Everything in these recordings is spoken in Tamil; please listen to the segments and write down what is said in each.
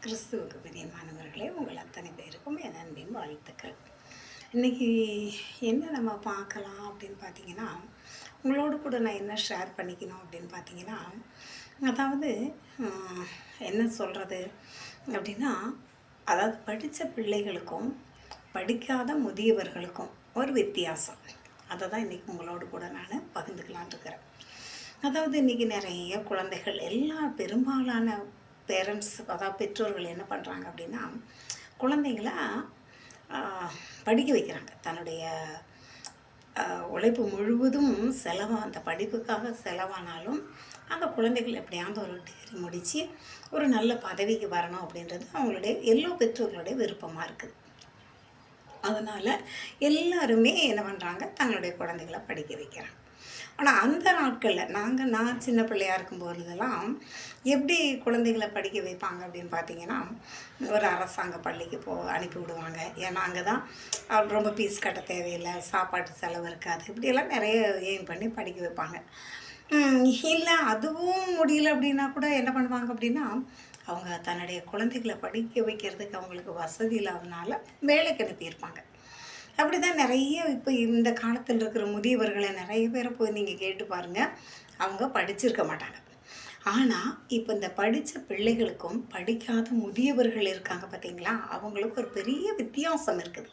கிறிஸ்துவுக்கு பிரியமானவர்களே, உங்கள் அத்தனை பேருக்கும் என் அன்பின் வாழ்த்துக்கள். இன்றைக்கி என்ன நம்ம பார்க்கலாம் அப்படின்னு பார்த்தீங்கன்னா, உங்களோடு கூட நான் என்ன ஷேர் பண்ணிக்கணும் அப்படின்னு பார்த்தீங்கன்னா, அதாவது ம், என்ன சொல்கிறது அப்படின்னா, அதாவது படித்த பிள்ளைகளுக்கும் படிக்காத முதியவர்களுக்கும் ஒரு வித்தியாசம். அதை தான் இன்றைக்கி உங்களோடு கூட நான் பகிர்ந்துக்கலான்னு இருக்கிறேன். அதாவது இன்றைக்கி நிறைய குழந்தைகள் எல்லா பெரும்பாலான பேரண்ட்ஸ், அதாவது பெற்றோர்கள் என்ன பண்ணுறாங்க அப்படின்னா, குழந்தைங்கள ஆ, படிக்க வைக்கிறாங்க. தன்னுடைய உழைப்பு முழுவதும் அந்த படிப்புக்காக செலவானாலும் அந்த குழந்தைகள் எப்படியாவது ஒரு டிகிரி முடித்து ஒரு நல்ல பதவிக்கு வரணும் அப்படின்றது அவங்களுடைய எல்லா பெற்றோர்களுடைய விருப்பமாக இருக்குது. அதனால் எல்லாருமே என்ன பண்ணுறாங்க, தங்களுடைய குழந்தைகளை படிக்க வைக்கிறாங்க. ஆனால் அந்த நாட்களில் நான் சின்ன பிள்ளையா இருக்கும்போதெல்லாம் எப்படி குழந்தைகளை படிக்க வைப்பாங்க அப்படின்னு பார்த்தீங்கன்னா, ஒரு அரசாங்க பள்ளிக்கு அனுப்பி விடுவாங்க. ஏன்னா அங்கே தான் ரொம்ப ஃபீஸ் கட்ட தேவையில்லை, சாப்பாட்டு செலவு இருக்காது, இப்படியெல்லாம் நிறைய எய்ம் பண்ணி படிக்க வைப்பாங்க. இல்லை அதுவும் முடியல அப்படின்னா கூட என்ன பண்ணுவாங்க அப்படின்னா, அவங்க தன்னுடைய குழந்தைகளை படிக்க வைக்கிறதுக்கு அவங்களுக்கு வசதி இல்லாதனால வேலைக்கு அனுப்பியிருப்பாங்க. அப்படி தான் நிறைய இப்போ இந்த காலத்தில் இருக்கிற முதியவர்களை நிறைய பேரை போய் நீங்கள் கேட்டு பாருங்கள், அவங்க படிச்சிருக்க மாட்டாங்க. ஆனால் இப்போ இந்த படித்த பிள்ளைகளுக்கும் படிக்காத முதியவர்கள் இருக்காங்க பார்த்தீங்களா, அவங்களுக்கு ஒரு பெரிய வித்தியாசம் இருக்குது.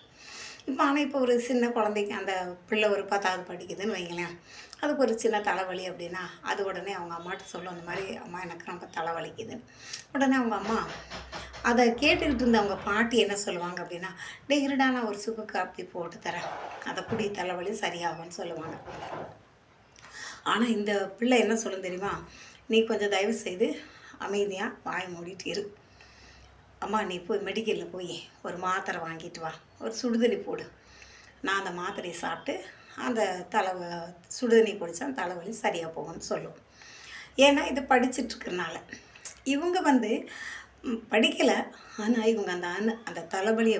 இப்போ ஒரு சின்ன குழந்தைக்கு அந்த பிள்ளை ஒரு 10வது படிக்குதுன்னு வைங்களேன், அதுக்கு ஒரு சின்ன தலைவலி அப்படின்னா அது உடனே அவங்க அம்மாட்ட சொல்லும், அந்த மாதிரி அம்மா எனக்கு ரொம்ப தலைவலிக்குதுன்னு. உடனே அவங்க அம்மா அதை கேட்டுக்கிட்டு இருந்த அவங்க பாட்டி என்ன சொல்லுவாங்க அப்படின்னா, டே இருடா நான் ஒரு சுக்கு காப்பி போட்டு தரேன், அதை குடி தலைவலி சரியாகும்னு சொல்லுவாங்க. ஆனால் இந்த பிள்ளை என்ன சொல்லும் தெரியுமா, நீ கொஞ்சம் தயவு செய்து அமைதியாக வாய் மூடிட்டு இரு, அம்மா நீ போய் மெடிக்கலில் போய் ஒரு மாத்திரை வாங்கிட்டு வா, ஒரு சுடுதண்ணி போடு, நான் அந்த மாத்திரையை சாப்பிட்டு அந்த சுடுதண்ணி குடித்தா தலைவலி சரியாக போகும்னு சொல்லும். ஏன்னா இது படிச்சுட்ருக்கறனால இவங்க படிக்கலை. ஆனால் இவங்க அந்த தலைவலியை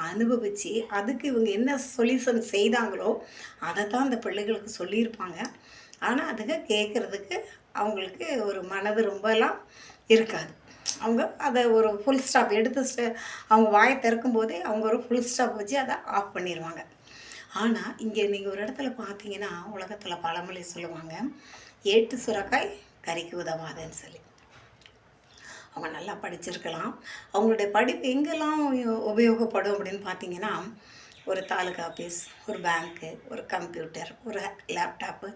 அனுபவித்து அதுக்கு இவங்க என்ன சொல்யூஷன் செய்தாங்களோ அதை தான் அந்த பிள்ளைகளுக்கு சொல்லியிருப்பாங்க. ஆனால் அதுக்கு கேட்குறதுக்கு அவங்களுக்கு ஒரு மனது ரொம்பலாம் இருக்காது. அவங்க அதை ஒரு ஃபுல் ஸ்டாப் எடுத்து அவங்க வாயை திறக்கும் போதே அவங்க ஒரு ஃபுல் ஸ்டாப் வச்சு அதை ஆஃப் பண்ணிடுவாங்க. ஆனால் இங்கே நீங்கள் ஒரு இடத்துல பார்த்தீங்கன்னா, உலகத்தில் பழமொழி சொல்லுவாங்க, ஏட்டு சுரக்காய் கறிக்கு உதவாதுன்னு சொல்லி. அவங்க நல்லா படிச்சிருக்கலாம், அவங்களுடைய படிப்பு எங்கெல்லாம் உபயோகப்படும் அப்படின்னு பார்த்தீங்கன்னா, ஒரு தாலுகா ஆஃபீஸ், ஒரு பேங்க்கு, ஒரு கம்ப்யூட்டர், ஒரு லேப்டாப்பு,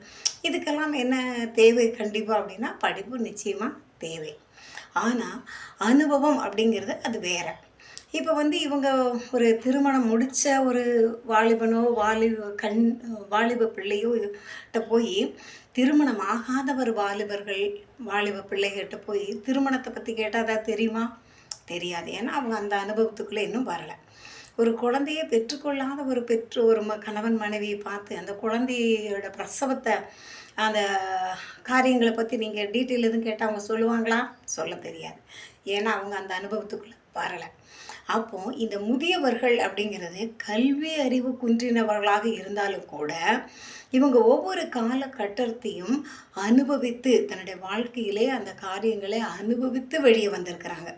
இதுக்கெல்லாம் என்ன தேவை கண்டிப்பாக அப்படின்னா படிப்பு நிச்சயமாக தேவை. ஆனால் அனுபவம் அப்படிங்கிறது அது வேறு. இப்போ இவங்க ஒரு திருமணம் முடித்த ஒரு வாலிபனோ வாலிப பிள்ளையோ கிட்ட போய், திருமணம் ஆகாத ஒரு வாலிப பிள்ளைகிட்ட போய் திருமணத்தை பற்றி கேட்டால் தான் தெரியுமா? தெரியாது. ஏன்னா அவங்க அந்த அனுபவத்துக்குள்ளே இன்னும் வரலை. ஒரு குழந்தையை பெற்றுக்கொள்ளாத ஒரு கணவன் மனைவியை பார்த்து அந்த குழந்தையோட பிரசவத்தை அந்த காரியங்களை பற்றி நீங்கள் டீட்டெயில் எதுவும் கேட்டால் அவங்க சொல்லுவாங்களா? சொல்ல தெரியாது. ஏன்னா அவங்க அந்த அனுபவத்துக்குள்ளே வரலை. அப்போது இந்த முதியவர்கள் அப்படிங்கிறது கல்வி அறிவு குன்றினவர்களாக இருந்தாலும் கூட இவங்க ஒவ்வொரு காலகட்டத்தையும் அனுபவித்து தன்னுடைய வாழ்க்கையிலே அந்த காரியங்களை அனுபவித்து வெளியே வந்திருக்கிறாங்க.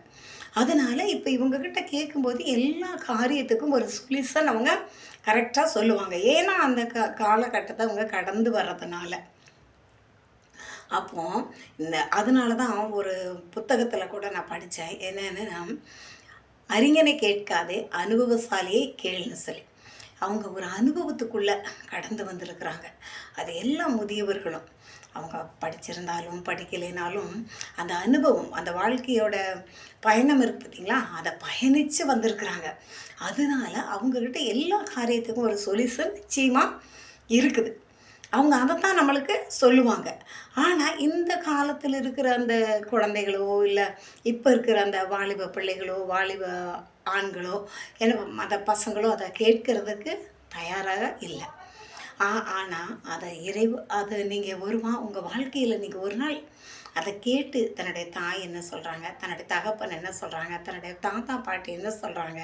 அதனால் இப்போ இவங்கக்கிட்ட கேட்கும்போது எல்லா காரியத்துக்கும் ஒரு சொல்யூஷன் அவங்க கரெக்டாக சொல்லுவாங்க. ஏன்னா அந்த காலகட்டத்தை அவங்க கடந்து வர்றதுனால. அப்போது அதனால தான் ஒரு புத்தகத்தில் கூட நான் படித்தேன், என்னென்னா அறிஞனை கேட்காதே அனுபவசாலியை கேளுன்னு சொல்லி. அவங்க ஒரு அனுபவத்துக்குள்ளே கடந்து வந்திருக்கிறாங்க. அது எல்லா முதியவர்களும் அவங்க படிச்சிருந்தாலும் படிக்கலைனாலும் அந்த அனுபவம், அந்த வாழ்க்கையோட பயணம் இருக்குது பார்த்திங்களா, அதை பயணித்து வந்திருக்கிறாங்க. அதனால அவங்கக்கிட்ட எல்லா காரியத்துக்கும் ஒரு சொல்யூஷன் நிச்சயமாக இருக்குது. அவங்க அதைத்தான் நம்மளுக்கு சொல்லுவாங்க. ஆனால் இந்த காலத்தில் இருக்கிற அந்த குழந்தைகளோ இல்லை இப்போ இருக்கிற அந்த வாலிப பிள்ளைகளோ வாலிப ஆண்களோ அந்த பசங்களோ அதை கேட்கறதுக்கு தயாராக இல்லை. ஆனால் அதை நீங்கள் உங்கள் வாழ்க்கையில் நீங்கள் ஒரு நாள் அதை கேட்டு தன்னுடைய தாய் என்ன சொல்கிறாங்க, தன்னுடைய தகப்பன் என்ன சொல்கிறாங்க, தன்னுடைய தாத்தா பாட்டி என்ன சொல்கிறாங்க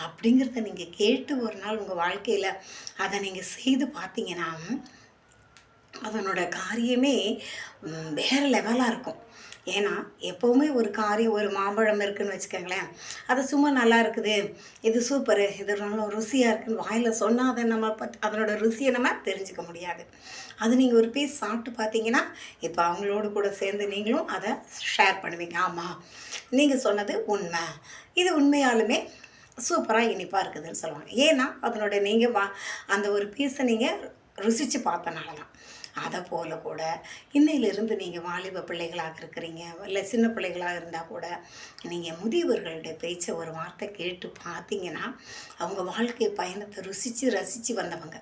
அப்படிங்கிறத நீங்கள் கேட்டு ஒரு நாள் உங்கள் வாழ்க்கையில் அதை நீங்கள் செய்து பார்த்தீங்கன்னா அதனோட காரியமே வேறு லெவலாக இருக்கும். ஏன்னா எப்போவுமே ஒரு காரியம் ஒரு மாம்பழம் இருக்குதுன்னு வச்சுக்கோங்களேன், அது சும்மா நல்லா இருக்குது, இது சூப்பரு, இது நல்லா ருசியாக இருக்குதுன்னு வாயில் சொன்னால் அதை நம்ம அதனோட ருசியை நம்ம தெரிஞ்சுக்க முடியாது. அது நீங்கள் ஒரு பீஸ் சாப்பிட்டு பார்த்தீங்கன்னா, இப்போ அவங்களோடு கூட சேர்ந்து நீங்களும் அதை ஷேர் பண்ணுவீங்க. ஆமாம், நீங்கள் சொன்னது உண்மை, இது உண்மையாலுமே சூப்பராக இனிப்பாக இருக்குதுன்னு சொல்லுவாங்க. ஏன்னா அதனோட நீங்கள் அந்த ஒரு பீஸை நீங்கள் ருசித்து பார்த்தனால தான். அதை போல் கூட இன்னையிலிருந்து நீங்கள் வாலிப பிள்ளைகளாக இருக்கிறீங்க, இல்லை சின்ன பிள்ளைகளாக இருந்தால் கூட நீங்கள் முதியவர்களுடைய பேச்சை ஒரு வார்த்தை கேட்டு பார்த்தீங்கன்னா, அவங்க வாழ்க்கை பயணத்தை ருசித்து ரசித்து வந்தவங்க.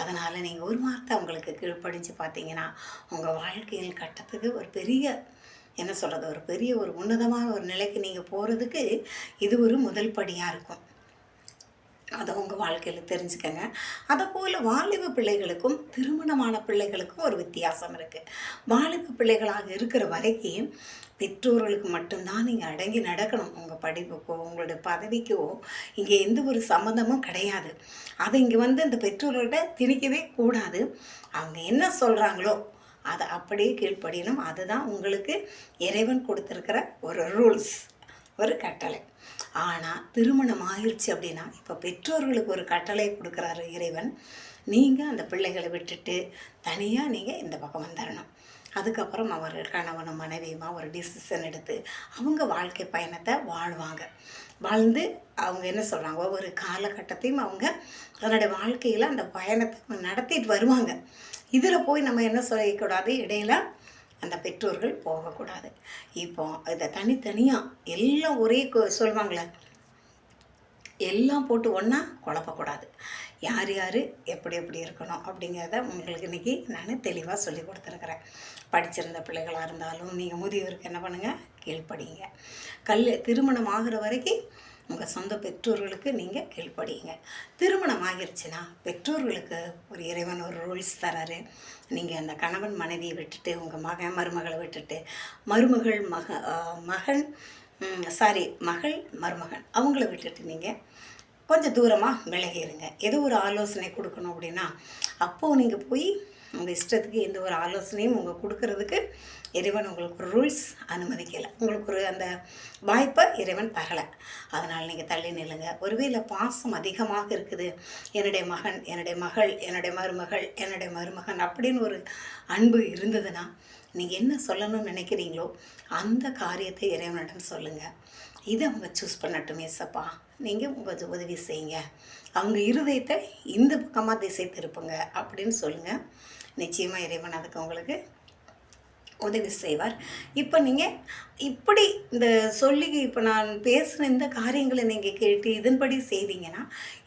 அதனால் நீங்கள் ஒரு வார்த்தை அவங்களுக்கு கீழ்ப்படிஞ்சு பார்த்தீங்கன்னா, உங்கள் வாழ்க்கையில் கட்டத்துக்கு ஒரு பெரிய என்ன சொல்கிறது, ஒரு பெரிய ஒரு உன்னதமான ஒரு நிலைக்கு நீங்கள் போகிறதுக்கு இது ஒரு முதல் படியாக இருக்கும். அதை உங்கள் வாழ்க்கையில் தெரிஞ்சுக்கங்க. அதுபோல் வாலிப பிள்ளைகளுக்கும் திருமணமான பிள்ளைகளுக்கும் ஒரு வித்தியாசம் இருக்குது. வாலிப பிள்ளைகளாக இருக்கிற வரைக்கும் பெற்றோர்களுக்கு மட்டும்தான் நீங்கள் அடங்கி நடக்கணும். உங்கள் படிப்புக்கோ உங்களுடைய பதவிக்கோ இங்கே எந்த ஒரு சம்மந்தமும் கிடையாது. அதை இங்கே வந்து இந்த பெற்றோர்கள்ட்ட திணிக்கவே கூடாது. அவங்க என்ன சொல்கிறாங்களோ அதை அப்படியே கீழ்ப்படியணும். அதுதான் உங்களுக்கு இறைவன் கொடுத்துருக்கிற ஒரு ரூல்ஸ், ஒரு கட்டளை. ஆனால் திருமணம் ஆயிடுச்சு அப்படின்னா, இப்போ பெற்றோர்களுக்கு ஒரு கட்டளை கொடுக்குறாரு இறைவன். நீங்கள் அந்த பிள்ளைகளை விட்டுட்டு தனியாக நீங்கள் இந்த பக்கம் வந்துடணும். அதுக்கப்புறம் அவர்கள் கணவனும் மனைவியுமா ஒரு டிசிஷன் எடுத்து அவங்க வாழ்க்கை பயணத்தை வாழ்வாங்க. வாழ்ந்து அவங்க என்ன சொல்கிறாங்க, ஒவ்வொரு காலகட்டத்தையும் அவங்க தன்னுடைய வாழ்க்கையில் அந்த பயணத்தை நடத்திட்டு வருவாங்க. இதில் போய் நம்ம என்ன சொல்லக்கூடாது, இடையில அந்த பெற்றோர்கள் போகக்கூடாது. இப்போ இதை தனித்தனியாக எல்லாம் ஒரே சொல்லுவாங்களே, எல்லாம் போட்டு ஒன்றா குழப்பக்கூடாது. யார் யார் எப்படி எப்படி இருக்கணும் அப்படிங்கிறத உங்களுக்கு இன்றைக்கி நான் தெளிவாக சொல்லி கொடுத்துருக்குறேன். படிச்சிருந்த பிள்ளைகளாக இருந்தாலும் நீங்கள் முதியோருக்கு என்ன பண்ணுங்கள், கீழ்ப்படிங்க. திருமணம் ஆகிற வரைக்கும் உங்கள் சொந்த பெற்றோர்களுக்கு நீங்கள் கீழ்ப்படிங்க. திருமணம் ஆகிருச்சுன்னா பெற்றோர்களுக்கு ஒரு இறைவன் ஒரு ரூல்ஸ் தராரு. நீங்கள் அந்த கணவன் மனைவியை விட்டுட்டு உங்கள் மருமகளை விட்டுட்டு மருமகள் மகள் மருமகன் அவங்கள விட்டுட்டு நீங்கள் கொஞ்சம் தூரமாக விலகிடுங்க. ஏதோ ஒரு ஆலோசனை கொடுக்கணும் அப்படின்னா அப்போது நீங்கள் போய் உங்கள் இஷ்டத்துக்கு எந்த ஒரு ஆலோசனையும் கொடுக்கறதுக்கு இறைவன் உங்களுக்கு ஒரு ரூல்ஸ் அனுமதிக்கலை, உங்களுக்கு ஒரு அந்த வாய்ப்பை இறைவன் தரலை. அதனால் நீங்கள் தள்ளி நில்லுங்க. ஒருவேளை பாசம் அதிகமாக இருக்குது, என்னுடைய மகன், என்னுடைய மகள், என்னுடைய மருமகள், என்னுடைய மருமகன் அப்படின்னு ஒரு அன்பு இருந்ததுன்னா நீங்கள் என்ன சொல்லணும்னு நினைக்கிறீங்களோ அந்த காரியத்தை இறைவனிடம் சொல்லுங்கள். இதை அவங்க சூஸ் பண்ணட்டும் ஏசப்பா, நீங்கள் கொஞ்சம் உதவி செய்யுங்க, அவங்க இருதயத்தை இந்த பக்கமாக திசை திருப்புங்க அப்படின்னு சொல்லுங்கள். நிச்சயமாக இறைவன் அதுக்கு உங்களுக்கு உதவி செய்வார். இப்போ நீங்கள் இப்படி இந்த சொல்லி இப்போ நான் பேசுகிற இந்த காரியங்களை நீங்கள் கேட்டு இதன்படி செய்வீங்கன்னா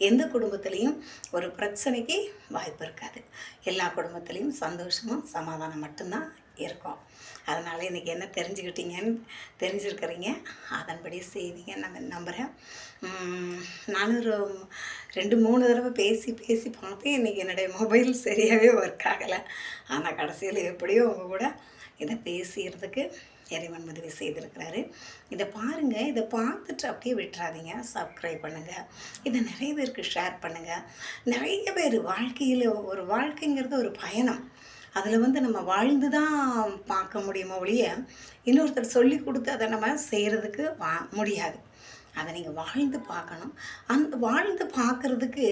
எந்த குடும்பத்துலேயும் ஒரு பிரச்சனைக்கு வாய்ப்பு இருக்காது. எல்லா குடும்பத்துலேயும் சந்தோஷமும் சமாதானம் மட்டும்தான் இருக்கும். அதனால் இன்றைக்கி என்ன தெரிஞ்சிருக்கிறீங்க, அதன்படி செய்வீங்கன்னு நான் நம்புகிறேன். நானும் ஒரு 2-3 தடவை பேசி பார்த்தேன். இன்றைக்கி என்னுடைய மொபைல் சரியாகவே ஒர்க் ஆகலை. ஆனால் கடைசியில் எப்படியோ உங்கள் கூட இதை பேசுகிறதுக்கு இறைவன் உதவி செய்திருக்கிறாரு. இதை பாருங்கள், இதை பார்த்துட்டு அப்படியே விட்டுறாதீங்க, சப்ஸ்கிரைப் பண்ணுங்கள், இதை நிறைய பேருக்கு ஷேர் பண்ணுங்கள். நிறைய பேர் வாழ்க்கையில் ஒரு வாழ்க்கைங்கிறது ஒரு பயணம். அதில் நம்ம வாழ்ந்து தான் பார்க்க முடியுமோ ஒழிய இன்னொருத்தர் சொல்லி கொடுத்து அதை நம்ம செய்கிறதுக்கு முடியாது. அதை நீங்கள் வாழ்ந்து பார்க்கணும். அந்த வாழ்ந்து பார்க்குறதுக்கு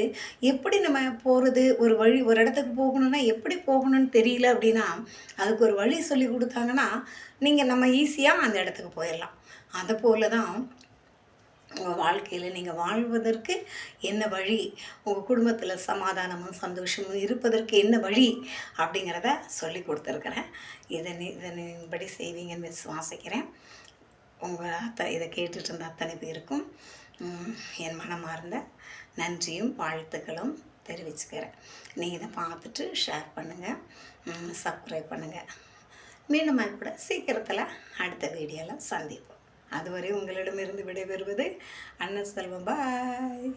எப்படி நம்ம போகிறது, ஒரு வழி ஒரு இடத்துக்கு போகணுன்னா எப்படி போகணும்னு தெரியல அப்படின்னா அதுக்கு ஒரு வழி சொல்லி கொடுத்தாங்கன்னா நம்ம ஈஸியாக அந்த இடத்துக்கு போயிடலாம். அதை போல தான் உங்கள் வாழ்க்கையில் நீங்கள் வாழ்வதற்கு என்ன வழி, உங்கள் குடும்பத்தில் சமாதானமும் சந்தோஷமும் இருப்பதற்கு என்ன வழி அப்படிங்கிறத சொல்லி கொடுத்துருக்குறேன். இதன்படி செய்வீங்கன்னு விசுவாசிக்கிறேன். உங்கள் இதை கேட்டுட்டு இருந்த அத்தனை பேருக்கும் என் மனமார்ந்த நன்றியும் வாழ்த்துக்களும் தெரிவிச்சுக்கிறேன். நீங்கள் இதை பார்த்துட்டு ஷேர் பண்ணுங்கள், சப்ஸ்கிரைப் பண்ணுங்கள். மீண்டும் கூட சீக்கிரத்தில் அடுத்த வீடியோவில் சந்திப்போம். அதுவரை உங்களிடமிருந்து விடைபெறுவது அன்னசெல்வம். பாய்.